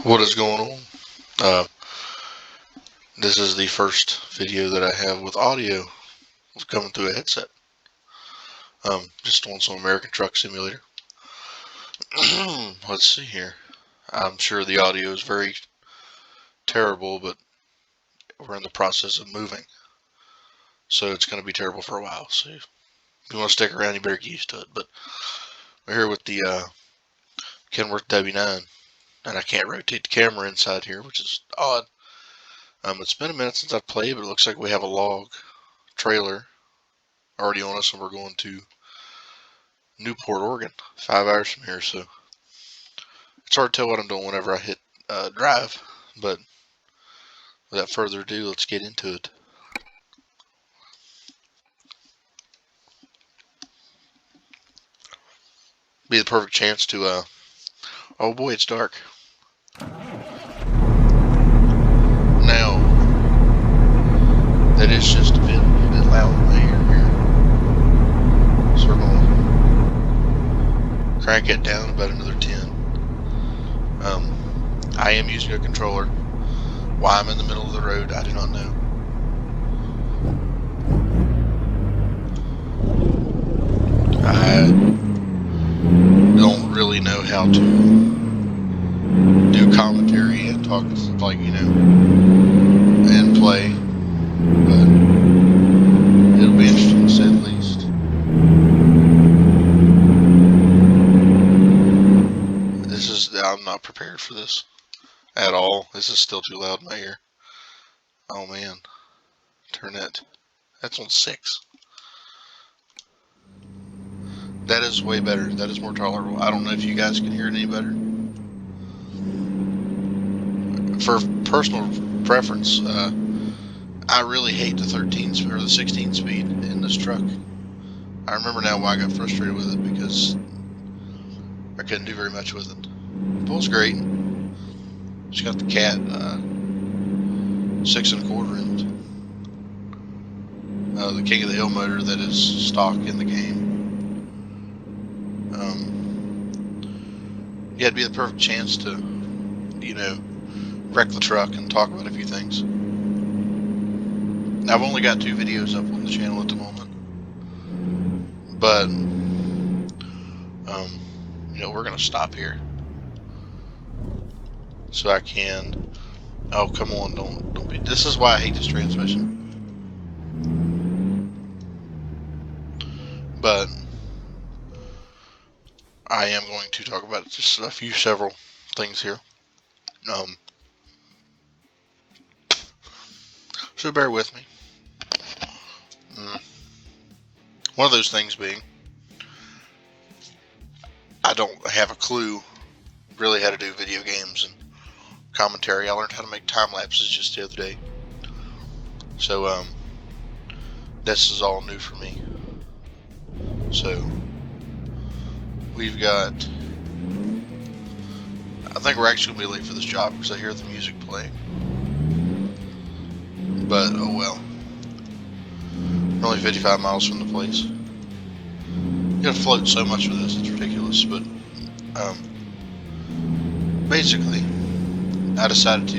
What is going on? Uh, this is the first video that I have with audio coming through a headset. Just on some American Truck Simulator. Let's see here. I'm sure the audio is very terrible, but we're in the process of moving. So it's going to be terrible for a while. So if you want to stick around, you better get used to it. But we're here with the Kenworth W9, and I can't rotate the camera inside here, which is odd. It's been a minute since I've played, but it looks like we have a log trailer already on us, and we're going to Newport, Oregon, 5 hours from here. So it's hard to tell what I'm doing whenever I hit drive. But without further ado, let's get into it. Be the perfect chance to, oh boy, it's dark. Now, that is just a bit loud in my ear here. So we're going to crank it down about another 10. I am using a controller. Why I'm in the middle of the road, I do not know. I don't really know how to do commentary and talk, like, and play, but it'll be interesting to say the least. I'm not prepared for this at all. This is still too loud in my ear. Oh man, turn that. That's on 6. That is way better. That is more tolerable. I don't know if you guys can hear it any better. For personal preference, I really hate the 13 speed or the 16 speed in this truck. I remember now why I got frustrated with it, because I couldn't do very much with it. It pulls great. It's got the cat 6 1/4 inch. The King of the Hill motor that is stock in the game. Yeah, it'd be the perfect chance to, wreck the truck and talk about a few things. I've only got 2 videos up on the channel at the moment, but we're gonna stop here so I can. Oh, come on! Don't be. This is why I hate this transmission. But I am going to talk about just several things here. So bear with me. One of those things being, I don't have a clue really how to do video games and commentary. I learned how to make time lapses just the other day. So this is all new for me. So we've got, I think we're actually going to be late for this job because I hear the music playing. But oh well. We're only 55 miles from the place. You gotta float so much with this, it's ridiculous. But basically, I decided to,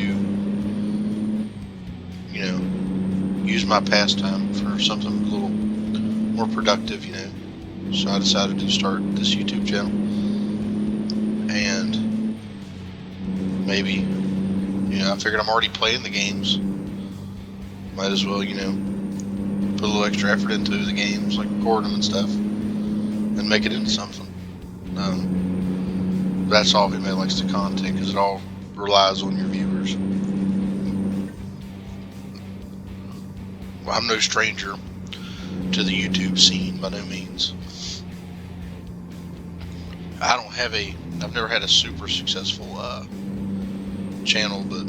use my pastime for something a little more productive, So I decided to start this YouTube channel. And maybe, I figured I'm already playing the games. Might as well, put a little extra effort into the games, like record them and stuff, and make it into something. That's all if anybody likes the content, because it all relies on your viewers. Well, I'm no stranger to the YouTube scene, by no means. I've never had a super successful channel, but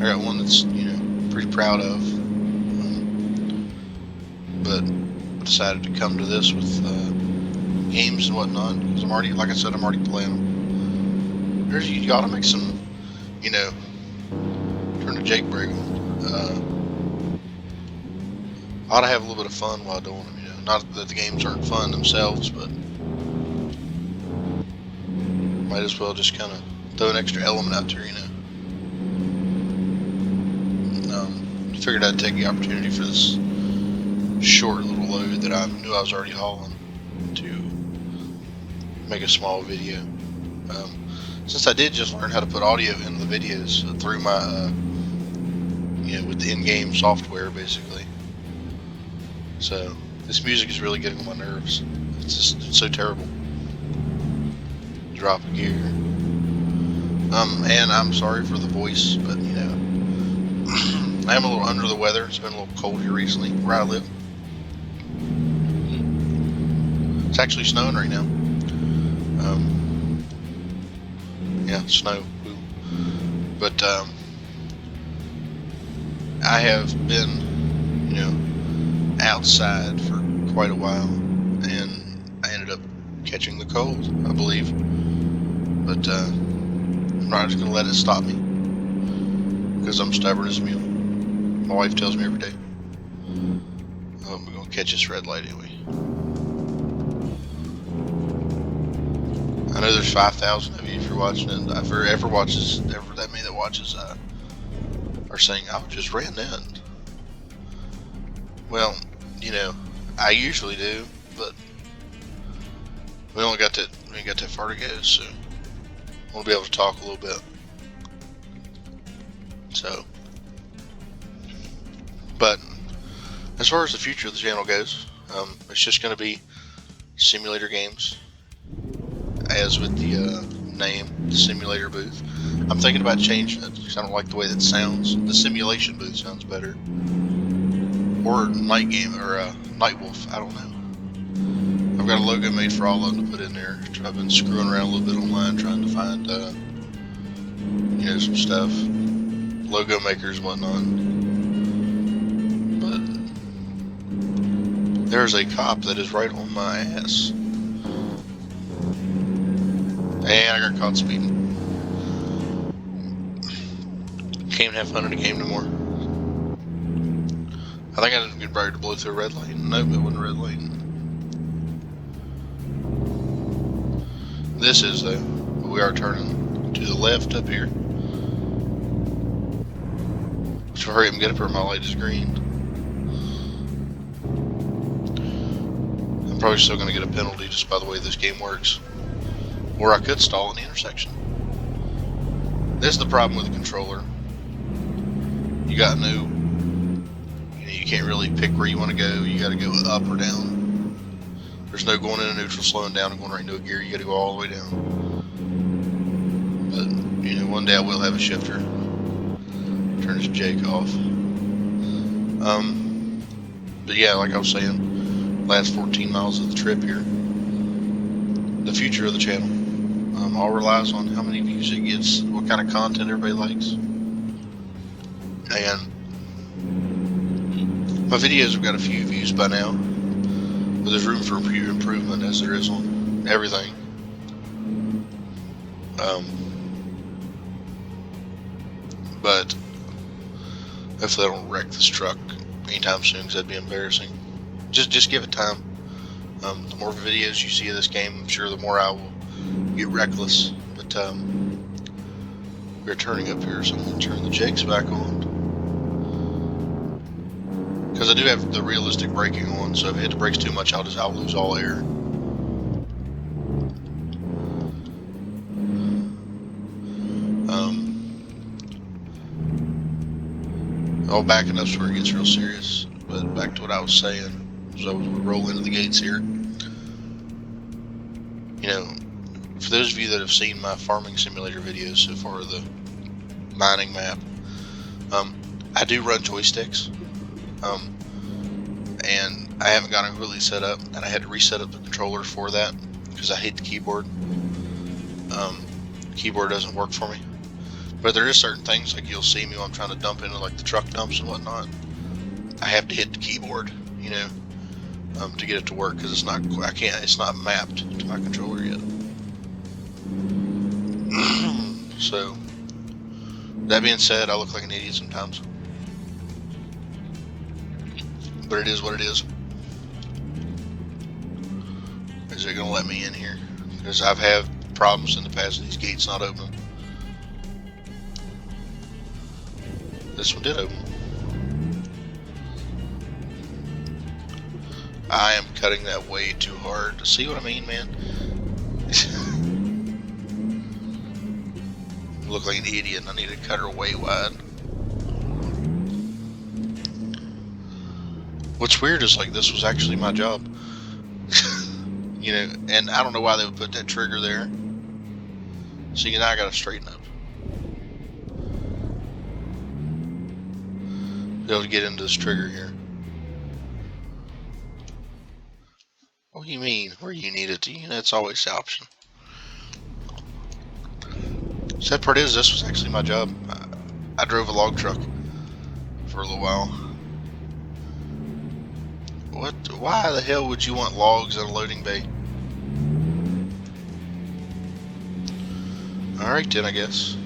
I got one that's, pretty proud of. But I decided to come to this with games and whatnot, because I'm already playing them. You gotta make some, turn the Jake brake on. I ought to have a little bit of fun while doing them, Not that the games aren't fun themselves, but might as well just kind of throw an extra element out there, Figured I'd take the opportunity for this short little load that I knew I was already hauling to make a small video. Since I did just learn how to put audio into the videos through my, with the in-game software, basically. So this music is really getting on my nerves. It's so terrible. Drop a gear. And I'm sorry for the voice, but I am a little under the weather. It's been a little cold here recently where I live. It's actually snowing right now. Yeah, snow. But I have been, outside for quite a while, and I ended up catching the cold, I believe. But I'm not just gonna let it stop me, because I'm stubborn as a mule. My wife tells me every day. We're gonna catch this red light anyway. I know there's 5,000 of you if you're watching it. If ever that many that watches are saying, "I just ran in." Well, I usually do, but we ain't got that far to go, so we'll be able to talk a little bit. So, but as far as the future of the channel goes, it's just going to be simulator games, as with the name, the simulator booth. I'm thinking about changing it because I don't like the way that sounds. The simulation booth sounds better, or night game, or Night Wolf. I don't know. I've got a logo made for all of them to put in there. I've been screwing around a little bit online trying to find, some stuff, logo makers and whatnot. But there's a cop that is right on my ass. And I got caught speeding. Can't have fun in a game no more. I think I didn't get ready to blow through a red light. Nope, it wasn't a red light. This is though. We are turning to the left up here. So hurry up and get up here, my light is green. I'm probably still going to get a penalty just by the way this game works. Or I could stall in the intersection. This is the problem with the controller. You got no, you can't really pick where you want to go. You got to go up or down. There's no going into neutral, slowing down, and going right into a gear. You got to go all the way down. But one day I will have a shifter. Turn this Jake off. But yeah, like I was saying, last 14 miles of the trip here. The future of the channel. All relies on how many views it gets, what kind of content everybody likes. And my videos have got a few views by now, but there's room for improvement as there is on everything. But hopefully I don't wreck this truck anytime soon, because that'd be embarrassing. Just give it time. The more videos you see of this game, I'm sure the more I will get reckless. But we're turning up here, so I'm going to turn the Jakes back on, because I do have the realistic braking on, so if I hit the brakes too much, I'll lose all air. I'll back it up to where it gets real serious. But back to what I was saying, so we roll into the gates here. For those of you that have seen my farming simulator videos so far, the mining map, I do run joysticks, and I haven't got it completely set up, and I had to reset up the controller for that because I hate the keyboard. Keyboard doesn't work for me. But there is certain things, like you'll see me when I'm trying to dump into like the truck dumps and whatnot. I have to hit the keyboard, to get it to work, because it's not mapped to my controller yet. So, that being said, I look like an idiot sometimes. But it is what it is. Is it going to let me in here? Because I've had problems in the past with these gates not opening. This one did open. I am cutting that way too hard. See what I mean, man? I look like an idiot. I need to cut her way wide. What's weird is, like, this was actually my job. You know, and I don't know why they would put that trigger there. So now I gotta straighten up. Be able to get into this trigger here. What do you mean? Where you need it to? That's always the option. Sad part is, this was actually my job. I drove a log truck for a little while. What? Why the hell would you want logs in a loading bay? Alright then, I guess.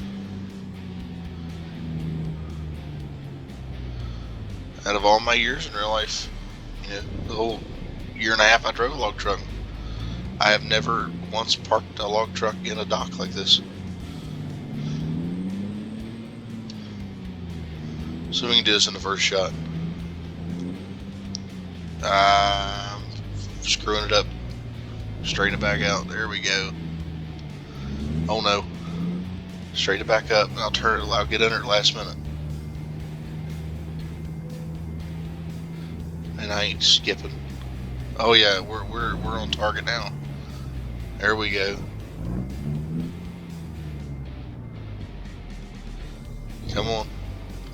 Out of all my years in real life, the whole year and a half I drove a log truck, I have never once parked a log truck in a dock like this. So we can do this in the first shot. Screwing it up. Straighten it back out. There we go. Oh no. Straighten it back up. I'll get under it last minute. And I ain't skipping. Oh yeah, we're on target now. There we go. Come on.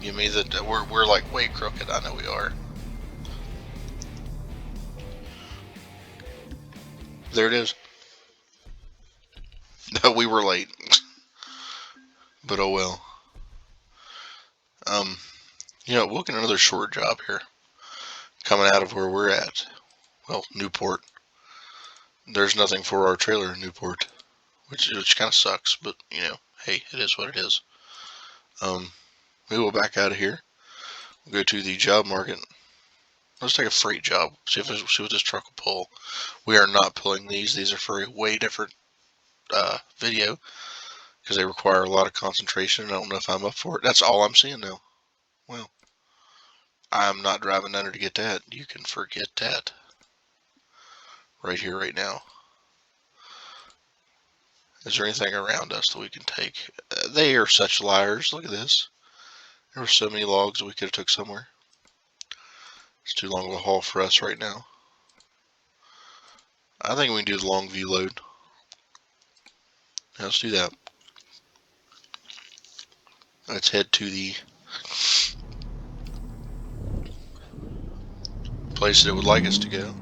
Give me the. We're like way crooked. I know we are. There it is. No, we were late. But oh well. We'll get another short job here. Coming out of where we're at. Well, Newport. There's nothing for our trailer in Newport. Which kind of sucks, but, hey, it is what it is. We will back out of here. We'll go to the job market. Let's take a freight job. See what this truck will pull. We are not pulling these. These are for a way different video. Because they require a lot of concentration. I don't know if I'm up for it. That's all I'm seeing now. Well, I'm not driving under to get that. You can forget that. Right here, right now. Is there anything around us that we can take? They are such liars. Look at this. There were so many logs that we could have took somewhere. It's too long of a haul for us right now. I think we can do the long view load. Let's do that. Let's head to the place that it would like us to go.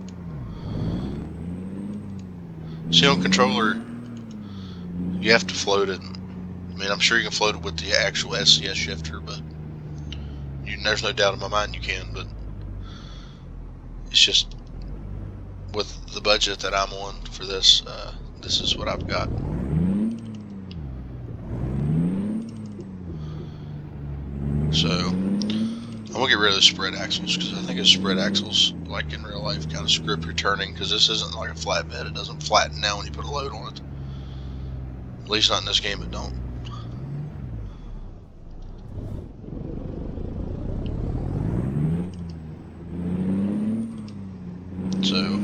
See, on controller, you have to float it. I mean, I'm sure you can float it with the actual SCS shifter, but there's no doubt in my mind you can, but it's just with the budget that I'm on for this, this is what I've got. So I'm gonna get rid of the spread axles, because I think a spread axles, like in real life, kind of screw up your turning, because this isn't like a flatbed. It doesn't flatten now when you put a load on it. At least not in this game, it don't. So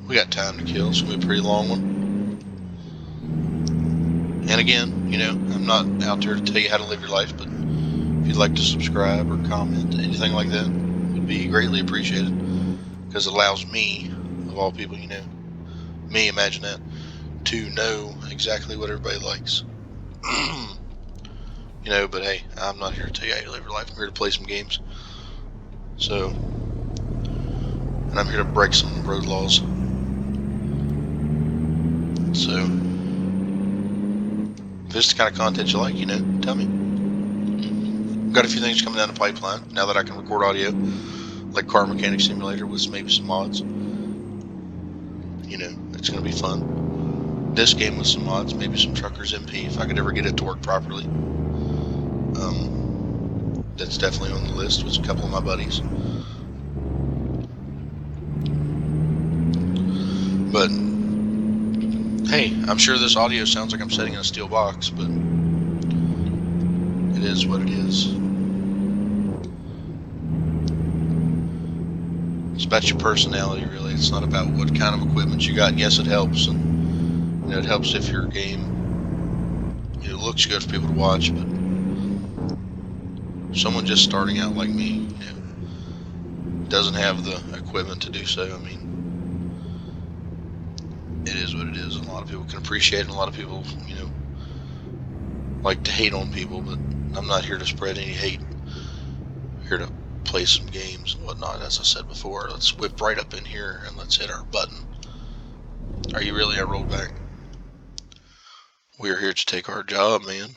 we got time to kill. It's gonna be a pretty long one. And again, I'm not out there to tell you how to live your life, but if you'd like to subscribe or comment, anything like that, would be greatly appreciated, because it allows me, of all people, me, imagine that, to know exactly what everybody likes. But hey, I'm not here to tell you how to live your life. I'm here to play some games. So, and I'm here to break some road laws. So, if this is the kind of content you like, tell me. Got a few things coming down the pipeline now that I can record audio, like Car Mechanic Simulator with maybe some mods. It's going to be fun. This game with some mods, maybe some Truckers MP, if I could ever get it to work properly. That's definitely on the list with a couple of my buddies. But hey, I'm sure this audio sounds like I'm sitting in a steel box, but it is what it is. It's about your personality, really. It's not about what kind of equipment you got. Yes, it helps, and it helps if your game looks good for people to watch. But someone just starting out like me, doesn't have the equipment to do so. I mean, it is what it is. And a lot of people can appreciate it, and a lot of people, like to hate on people. But I'm not here to spread any hate. I'm here to play some games and whatnot. As I said before, let's whip right up in here and let's hit our button. Are you really? I rolled back. We're here to take our job, man.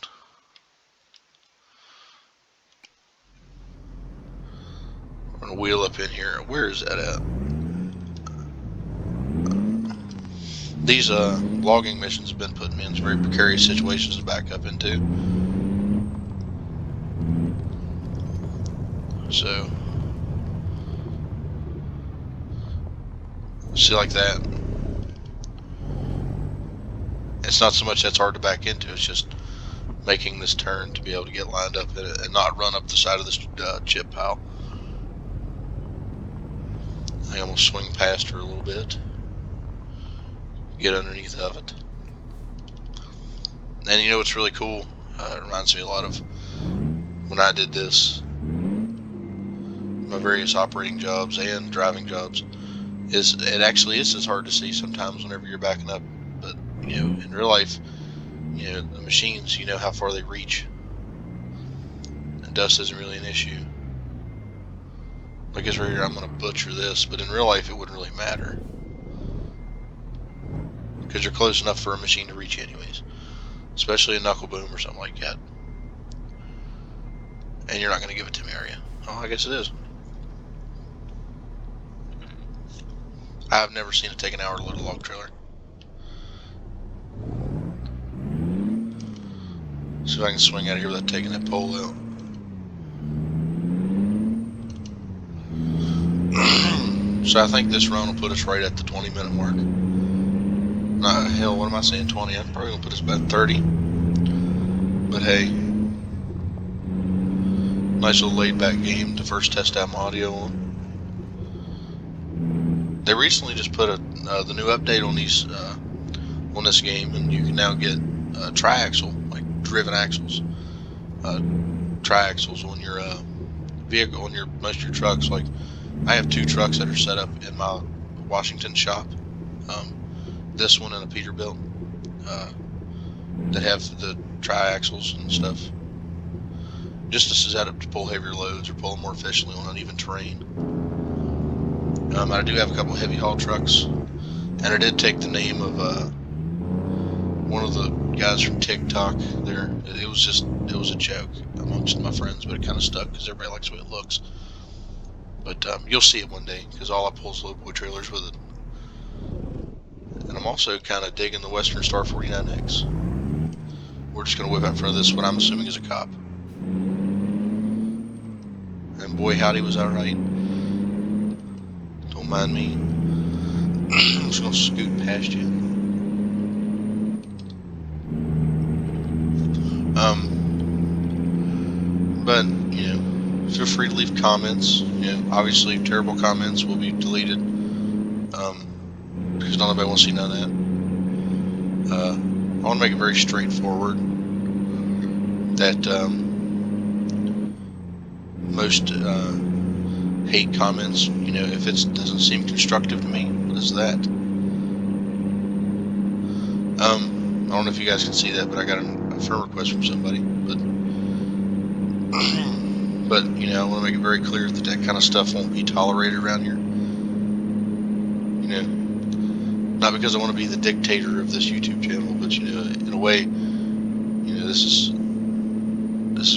We're gonna wheel up in here. Where is that at? These logging missions have been putting me in some very precarious situations to back up into. So, see, like that. It's not so much that's hard to back into, it's just making this turn to be able to get lined up in it and not run up the side of this chip pile. I think I'm going to swing past her a little bit, get underneath of it. And you know what's really cool? It reminds me a lot of when I did this, my various operating jobs and driving jobs. It actually is as hard to see sometimes whenever you're backing up. But, in real life, the machines, how far they reach. And dust isn't really an issue. I guess right here I'm going to butcher this, but in real life it wouldn't really matter. Because you're close enough for a machine to reach you anyways. Especially a knuckle boom or something like that. And you're not going to give it to me, are you? Oh, I guess it is. I've never seen it take an hour to load a log trailer. See if I can swing out of here without taking that pole out. So I think this run will put us right at the 20-minute mark. Hell, what am I saying, 20? I'm probably going to put us about 30. But hey, nice little laid-back game to first test out my audio on. They recently just put the new update on these on this game, and you can now get tri-axle, like driven axles, tri-axles on your vehicle, on most of your trucks. Like I have 2 trucks that are set up in my Washington shop. This one and a Peterbilt that have the tri-axles and stuff, just to set up to pull heavier loads or pull them more efficiently on uneven terrain. I do have a couple of heavy haul trucks, and I did take the name of one of the guys from TikTok there. It was a joke amongst my friends, but it kind of stuck because everybody likes the way it looks. But you'll see it one day, because all I pull is low boy trailers with it. And I'm also kind of digging the Western Star 49X. We're just going to whip out in front of this, what I'm assuming is a cop. And boy, howdy, was I right. Don't mind me. I'm just going to scoot past you. But, feel free to leave comments. Obviously, terrible comments will be deleted. Because nobody wants to see none of that. I want to make it very straightforward. That most hate comments, if it doesn't seem constructive to me, what is that? I don't know if you guys can see that, but I got a friend request from somebody. But I want to make it very clear that that kind of stuff won't be tolerated around here. Not because I want to be the dictator of this YouTube channel, but in a way, this is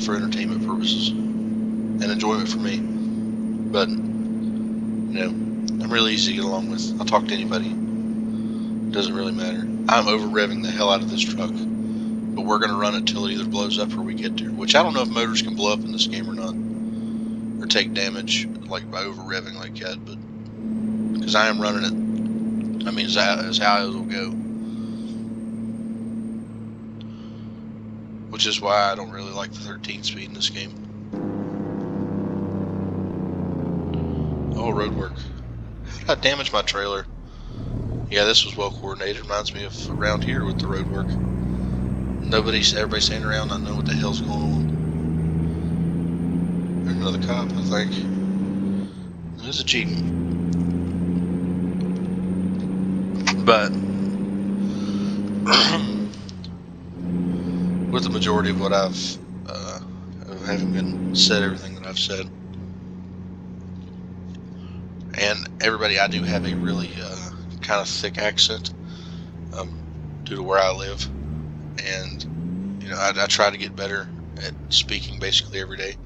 for entertainment purposes and enjoyment for me. But I'm really easy to get along with. I'll talk to anybody. It doesn't really matter. I'm over revving the hell out of this truck, but we're gonna run it till it either blows up or we get there. Which I don't know if motors can blow up in this game or not, or take damage like by over revving like that. But because I am running it. I mean, as high as it'll go. Which is why I don't really like the 13 speed in this game. Oh, road work. I damaged my trailer. Yeah, this was well coordinated. Reminds me of around here with the road work. Everybody's standing around not knowing what the hell's going on. There's another cop, I think. There's a Jeep. But with the majority of what I've having been said, everything that I've said, and everybody, I do have a really kind of thick accent due to where I live, and you know, I try to get better at speaking basically every day.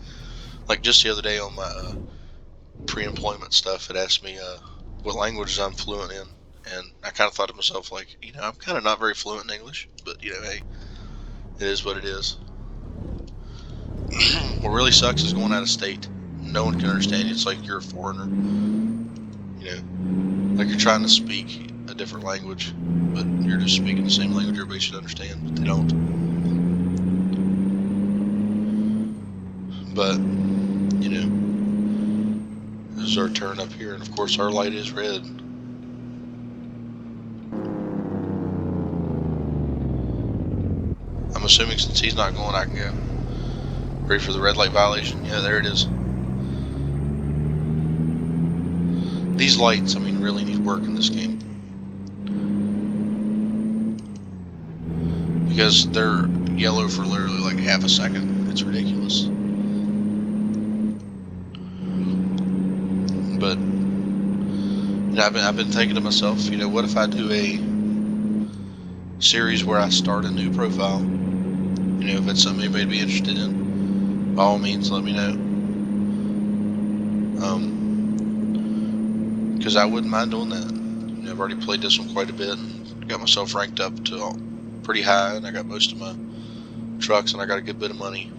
Like just the other day on my pre-employment stuff, it asked me what languages I'm fluent in, and I kind of thought to myself, like, you know, I'm kind of not very fluent in English, but you know, hey, it is what it is. What really sucks is going out of state. No one can understand you. It's like you're a foreigner. You know, like you're trying to speak a different language, but you're just speaking the same language everybody should understand, but they don't. But, you know, this is our turn up here, and of course our light is red. I'm assuming since he's not going, I can go. Ready for the red light violation? Yeah, there it is. These lights, I mean, really need work in this game. Because they're yellow for literally like half a second. It's ridiculous. But, you know, I've been thinking to myself, you know, what if I do a series where I start a new profile? You know, if it's something anybody would be interested in, by all means, let me know. Because I wouldn't mind doing that. You know, I've already played this one quite a bit and got myself ranked up to pretty high, and I got most of my trucks, and I got a good bit of money.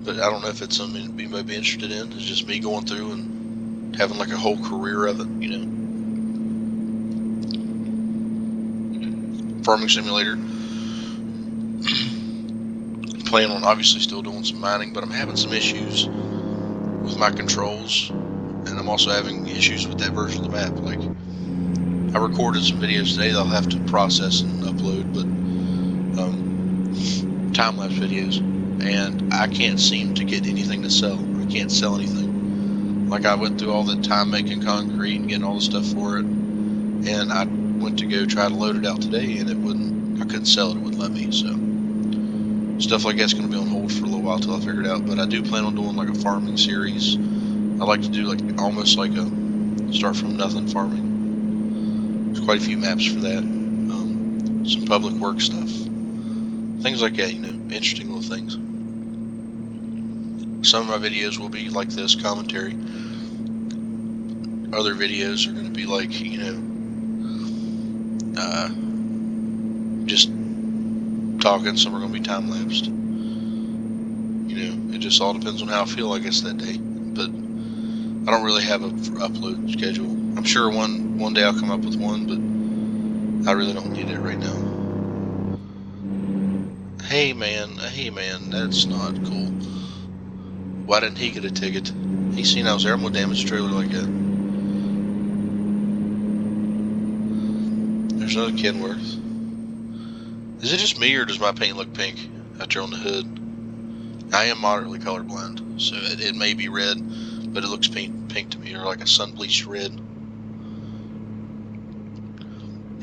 But I don't know if it's something anybody might be interested in. It's just me going through and having like a whole career of it, you know. Farming simulator. Plan on obviously still doing some mining, but I'm having some issues with my controls, and I'm also having issues with that version of the map. Like, I recorded some videos today that I'll have to process and upload, but time-lapse videos, and I can't seem to get anything to sell. I can't sell anything. Like, I went through all the time making concrete and getting all the stuff for it, and I went to go try to load it out today, and I couldn't sell it. It wouldn't let me. So stuff like that's going to be on hold for a little while till I figure it out. But I do plan on doing like a farming series. I like to do like almost like a start from nothing farming. There's quite a few maps for that. Some public work stuff, things like that. You know, interesting little things. Some of my videos will be like this, commentary. Other videos are going to be like, you know, just talking. Some are going to be time-lapsed. You know, it just all depends on how I feel, I guess, that day. But I don't really have a upload schedule. I'm sure one day I'll come up with one, but I really don't need it right now. Hey man, that's not cool. Why didn't he get a ticket? He seen I was there. I'm gonna damage the trailer like that. There's another Kenworth. Is it just me, or does my paint look pink out there on the hood? I am moderately colorblind, so it may be red, but it looks pink to me, or like a sun-bleached red.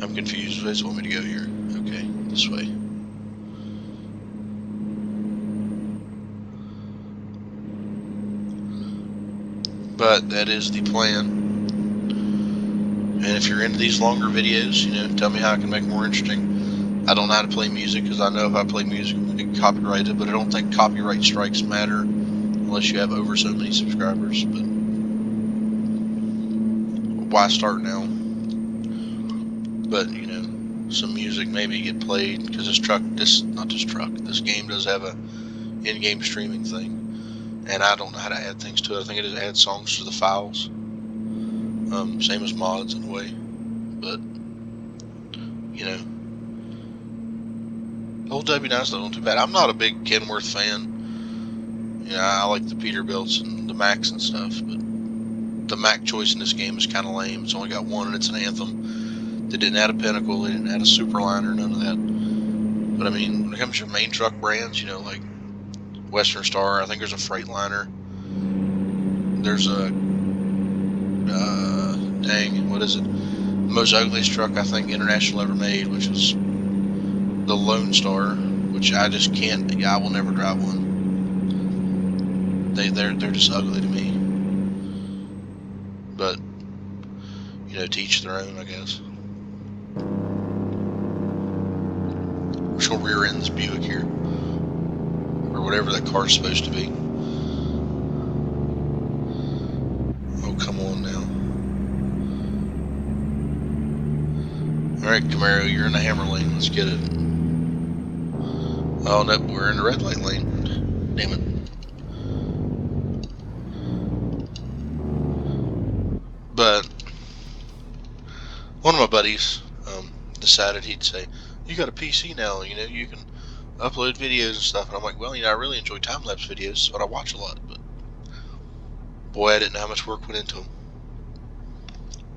I'm confused. Where does it want me to go here? Okay, this way. But that is the plan. And if you're into these longer videos, you know, tell me how I can make them more interesting. I don't know how to play music, because I know if I play music I'm going to get copyrighted, but I don't think copyright strikes matter unless you have over so many subscribers. But why start now? But, you know, some music maybe get played, because this game does have a in-game streaming thing. And I don't know how to add things to it. I think it just adds songs to the files. Same as mods in a way. But, you know, old W9's not too bad. I'm not a big Kenworth fan. You know, I like the Peterbilts and the Max and stuff, but the Mac choice in this game is kind of lame. It's only got one, and it's an Anthem. They didn't add a Pinnacle. They didn't add a Superliner. None of that. But I mean, when it comes to your main truck brands, you know, like Western Star, I think there's a Freightliner. There's a dang, what is it? The most ugliest truck I think International ever made, which was the Lone Star, which I just can't. Yeah, I will never drive one. They're just ugly to me. But you know, to each their own, I guess. We're just gonna rear end this Buick here, or whatever that car's supposed to be. Oh, come on now. Alright, Camaro, you're in the hammer lane. Let's get it. Oh, no, we're in the red light lane. Damn it. But one of my buddies decided he'd say, you got a PC now, you know, you can upload videos and stuff. And I'm like, well, you know, I really enjoy time-lapse videos. It's what I watch a lot. But boy, I didn't know how much work went into them.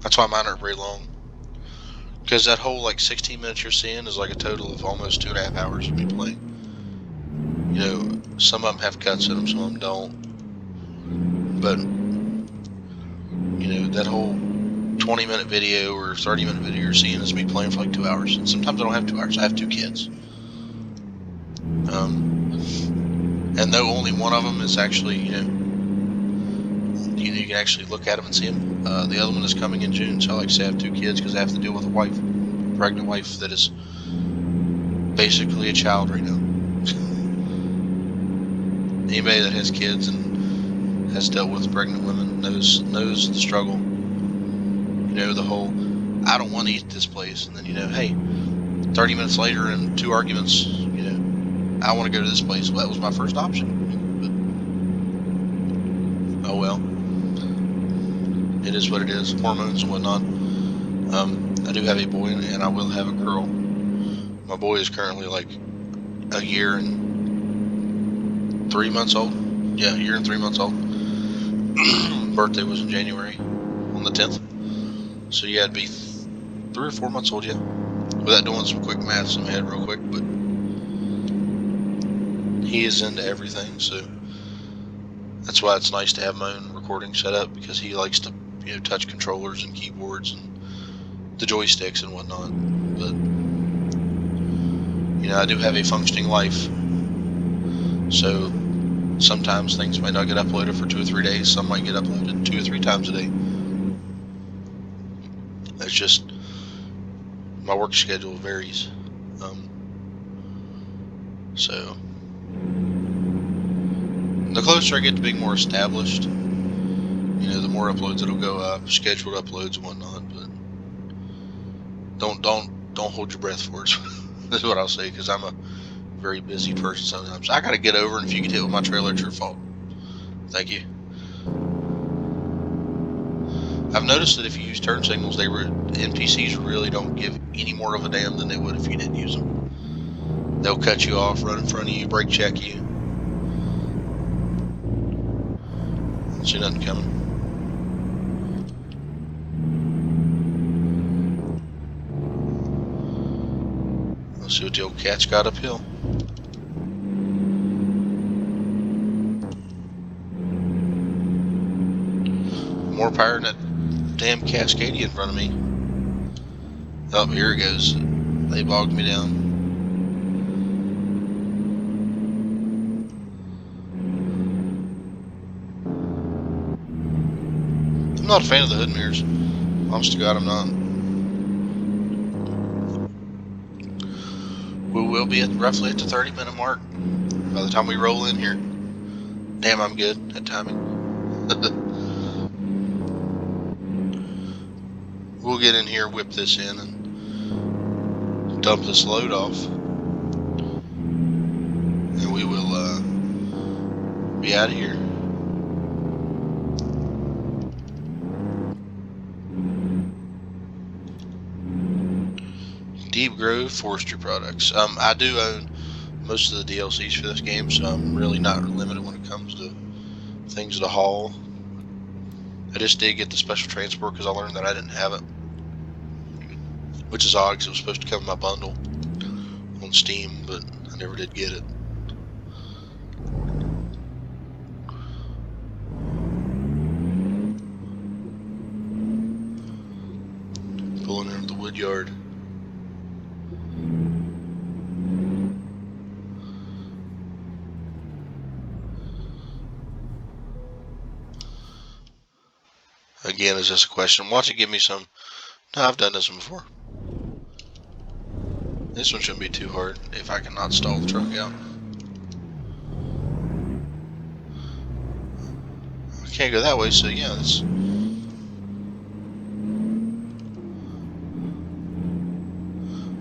That's why mine aren't very long. Because that whole, like, 16 minutes you're seeing is like a total of almost 2.5 hours of me playing. You know, some of them have cuts in them, some of them don't. But, you know, that whole 20-minute video or 30-minute video you're seeing is me playing for like 2 hours. And sometimes I don't have 2 hours. I have 2 kids. And though only one of them is actually, you can actually look at them and see them. The other one is coming in June, so I like to say I have 2 kids because I have to deal with a pregnant wife that is basically a child right now. Anybody that has kids and has dealt with pregnant women knows the struggle. You know, the whole, I don't want to eat this place, and then, you know, hey, 30 minutes later and 2 arguments, you know, I want to go to this place. Well, that was my first option. But, oh well. It is what it is. Hormones and whatnot. I do have a boy, and I will have a girl. My boy is currently like a year and 3 months old. Yeah, a year and 3 months old. Birthday was in January on the 10th. So yeah, it'd be 3 or 4 months old, yeah. Without doing some quick maths in my head real quick, but he is into everything, so that's why it's nice to have my own recording set up, because he likes to, you know, touch controllers and keyboards and the joysticks and whatnot. But you know, I do have a functioning life, so sometimes things might not get uploaded for 2 or 3 days. Some might get uploaded 2 or 3 times a day. That's just my work schedule varies. So the closer I get to being more established, you know, the more uploads that'll go up, scheduled uploads and whatnot. But don't hold your breath for it. That's what I'll say, because I'm a very busy person sometimes. I gotta get over, and if you get hit with my trailer, it's your fault. Thank you. I've noticed that if you use turn signals, NPCs really don't give any more of a damn than they would if you didn't use them. They'll cut you off, run in front of you, brake check you. Don't see nothing coming. Let's see what the old cat's got uphill. More power than that damn Cascadia in front of me. Oh, here it goes. They bogged me down. I'm not a fan of the hood mirrors. Honest to God, I'm not. We will be roughly at the 30-minute mark by the time we roll in here. Damn, I'm good at timing. We'll get in here, whip this in, and dump this load off, and we will be out of here. Deep Grove Forestry Products. I do own most of the DLCs for this game, so I'm really not limited when it comes to things to haul. I just did get the special transport because I learned that I didn't have it, which is odd because it was supposed to come in my bundle on Steam, but I never did get it. Pulling into the wood yard. Again, is this a question? Watch it give me some. No, I've done this one before. This one shouldn't be too hard if I cannot stall the truck out. I can't go that way, so yeah, that's.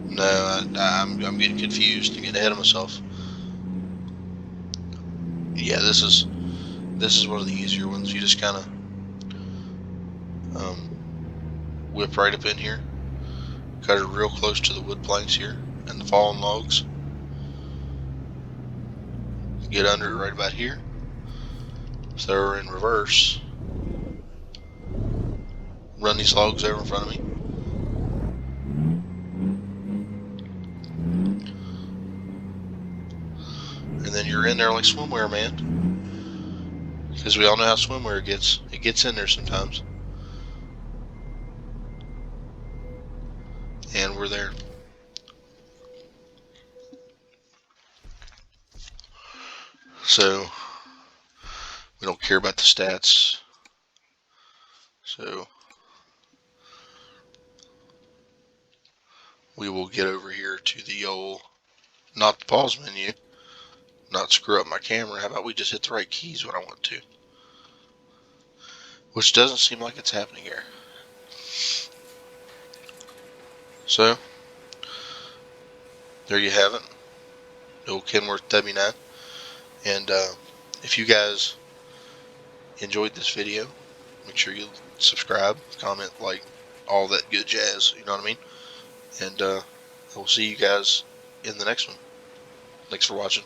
No, I'm getting confused and getting ahead of myself. Yeah, this is one of the easier ones. You just kind of whip right up in here, cut it real close to the wood planks here and the fallen logs. Get under it right about here. So we're in reverse. Run these logs over in front of me. And then you're in there like swimwear, man. Because we all know how swimwear gets. It gets in there sometimes. And we're there. So we don't care about the stats. So we will get over here to the old, not the pause menu, not screw up my camera. How about we just hit the right keys when I want to? Which doesn't seem like it's happening here. So there you have it. The old Kenworth W9. And if you guys enjoyed this video, make sure you subscribe, comment, like, all that good jazz, you know what I mean? And I will see you guys in the next one. Thanks for watching.